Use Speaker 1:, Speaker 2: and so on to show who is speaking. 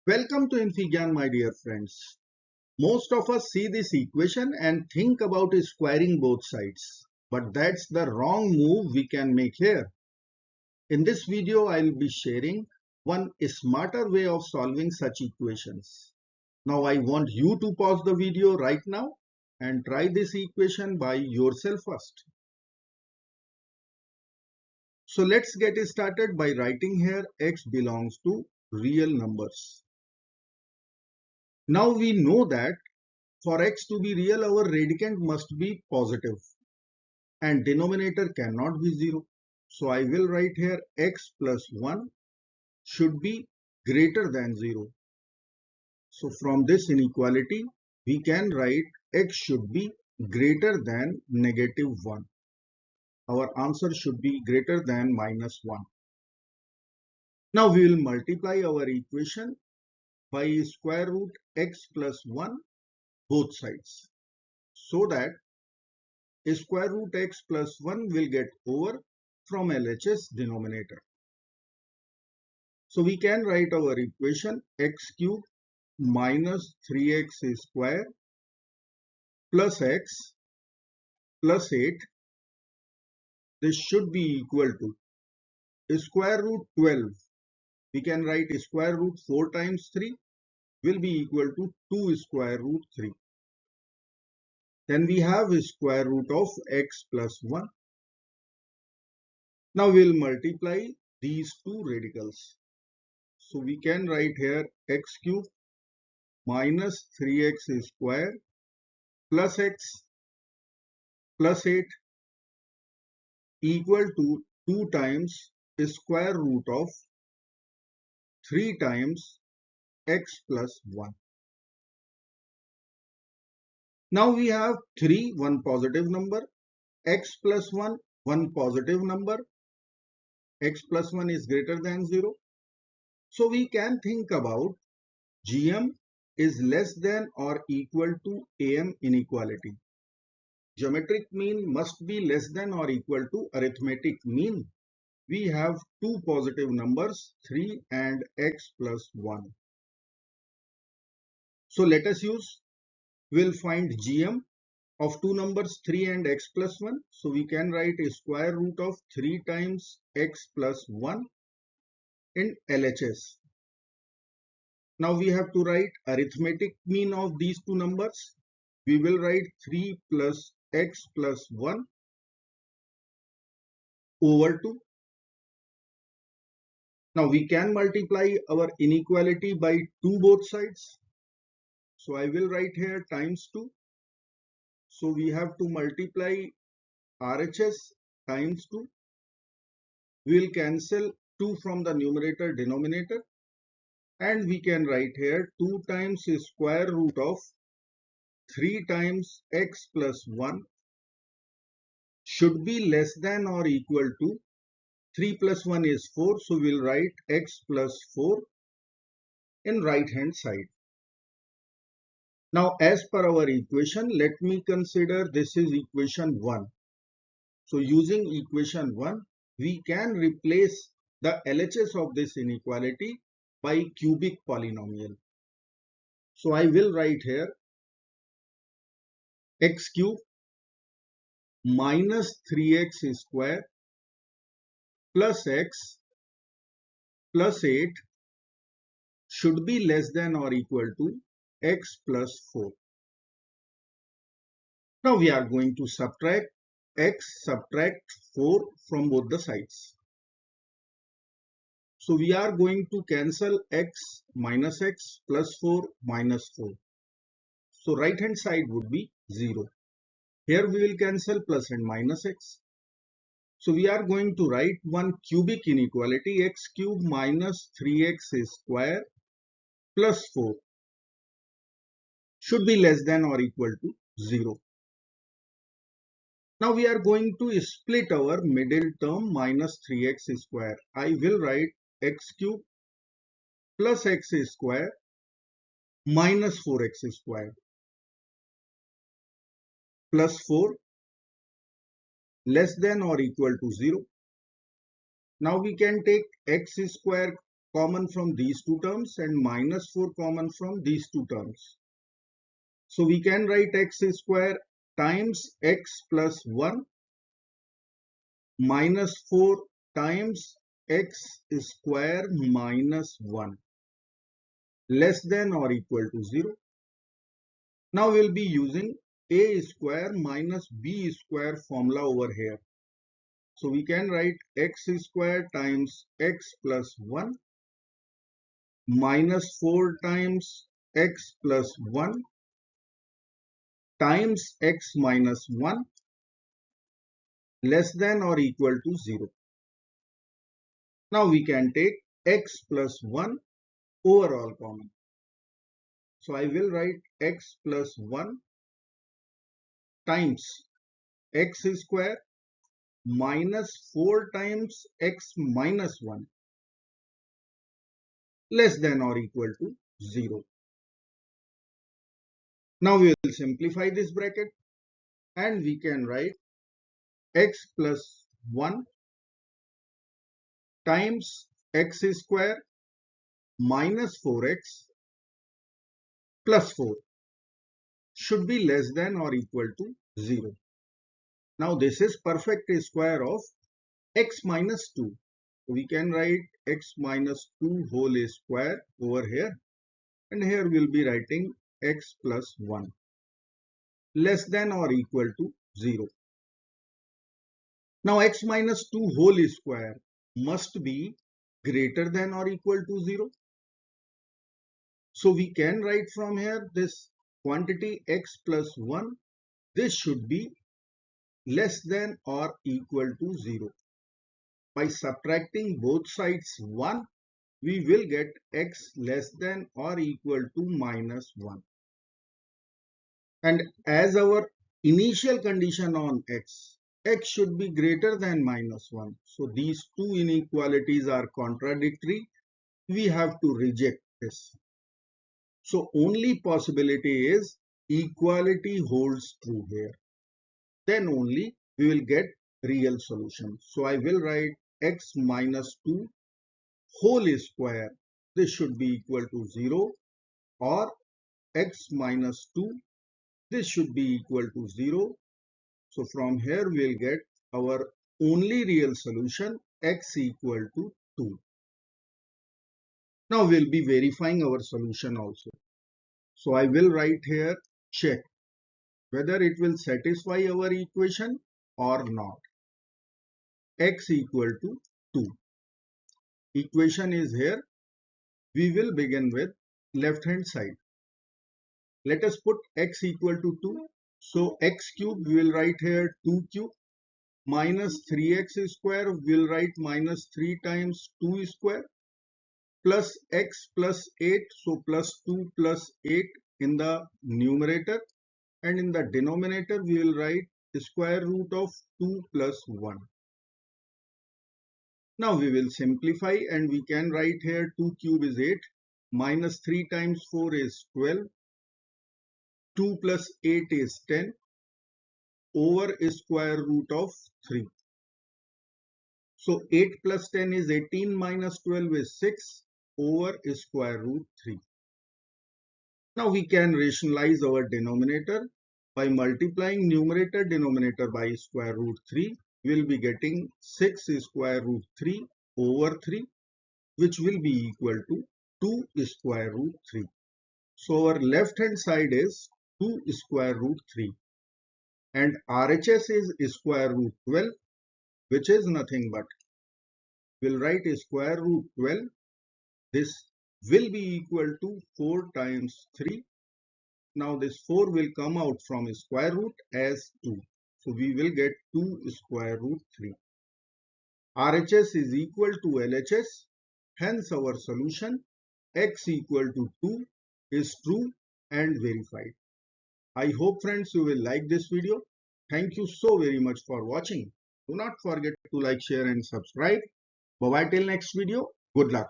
Speaker 1: Welcome to infyGyan, my dear friends. Most of us see this equation and think about squaring both sides. But that's the wrong move we can make here. In this video, I'll be sharing one smarter way of solving such equations. Now I want you to pause the video right now and try this equation by yourself first. So let's get started by writing here x belongs to real numbers. Now we know that for x to be real, our radicand must be positive and denominator cannot be 0. So I will write here x plus 1 should be greater than 0. So from this inequality, we can write x should be greater than negative 1. Our answer should be greater than minus 1. Now we will multiply our equation by square root x plus 1 both sides, so that square root x plus 1 will get over from LHS denominator. So we can write our equation x cube minus 3x square plus x plus 8. This should be equal to square root 12. We can write square root 4 times 3 will be equal to 2 square root 3. Then we have square root of x plus 1. Now we will multiply these two radicals. So we can write here x cube minus 3x square plus x plus 8 equal to 2 times square root of 3 times x plus 1. Now we have 3, one positive number, x plus 1, one positive number, x plus 1 is greater than 0. So we can think about GM is less than or equal to AM inequality. Geometric mean must be less than or equal to arithmetic mean. We have two positive numbers 3 and x plus 1. So let us use, we'll find GM of two numbers 3 and x plus 1. So we can write a square root of 3 times x plus 1 in LHS. Now we have to write arithmetic mean of these two numbers. We will write 3 plus x plus 1 over 2. Now we can multiply our inequality by 2 both sides. So I will write here times 2. So we have to multiply RHS times 2. We will cancel 2 from the numerator denominator. And we can write here 2 times square root of 3 times x plus 1 should be less than or equal to 3 plus 1 is 4. So we'll write x plus 4 in right hand side. Now as per our equation, let me consider this is equation 1. So using equation 1, we can replace the LHS of this inequality by cubic polynomial. So I will write here x cube minus 3x square plus x plus 8 should be less than or equal to x plus 4. Now we are going to subtract 4 from both the sides. So we are going to cancel x minus x plus 4 minus 4. So right hand side would be 0. Here we will cancel plus and minus x. So we are going to write one cubic inequality x cube minus 3x square plus 4 should be less than or equal to 0. Now we are going to split our middle term minus 3x square. I will write x cube plus x square minus 4x square plus 4 less than or equal to 0. Now we can take x square common from these two terms and minus 4 common from these two terms. So we can write x square times x plus 1 minus 4 times x square minus 1 less than or equal to 0. Now we'll be using a square minus b square formula over here. So we can write x square times x plus 1 minus 4 times x plus 1 times x minus 1 less than or equal to 0. Now we can take x plus 1 overall common. So I will write x plus 1 times x square minus 4 times x minus 1 less than or equal to 0. Now we will simplify this bracket and we can write x plus 1 times x square minus 4x plus 4 should be less than or equal to 0. Now this is perfect square of x minus 2. We can write x minus 2 whole square over here, and here we'll be writing x plus 1 less than or equal to 0. Now x minus 2 whole square must be greater than or equal to 0. So we can write from here this quantity x plus 1, this should be less than or equal to 0. By subtracting both sides 1, we will get x less than or equal to minus 1. And as our initial condition on x should be greater than minus 1. So these two inequalities are contradictory. We have to reject this. So only possibility is equality holds true here. Then only we will get real solution. So I will write x minus 2 whole square. This should be equal to 0, or x minus 2. This should be equal to 0. So from here we will get our only real solution, x equal to 2. Now we will be verifying our solution also. So I will write here check whether it will satisfy our equation or not. X equal to 2. Equation is here. We will begin with left hand side. Let us put x equal to 2. So x cube we will write here 2 cube minus 3x square we will write minus 3 times 2 square plus x plus 8. So plus 2 plus 8 in the numerator, and in the denominator we will write the square root of 2 plus 1. Now we will simplify and we can write here 2 cube is 8 minus 3 times 4 is 12, 2 plus 8 is 10 over square root of 3. So 8 plus 10 is 18 minus 12 is 6 over square root 3. Now we can rationalize our denominator by multiplying numerator denominator by square root 3. We will be getting 6 square root 3 over 3, which will be equal to 2 square root 3. So our left hand side is 2 square root 3 and RHS is square root 12, which is nothing but, we'll write square root 12. This will be equal to 4 times 3. Now this 4 will come out from square root as 2. So we will get 2 square root 3. RHS is equal to LHS. Hence our solution x equal to 2 is true and verified. I hope friends you will like this video. Thank you so very much for watching. Do not forget to like, share and subscribe. Bye bye till next video. Good luck.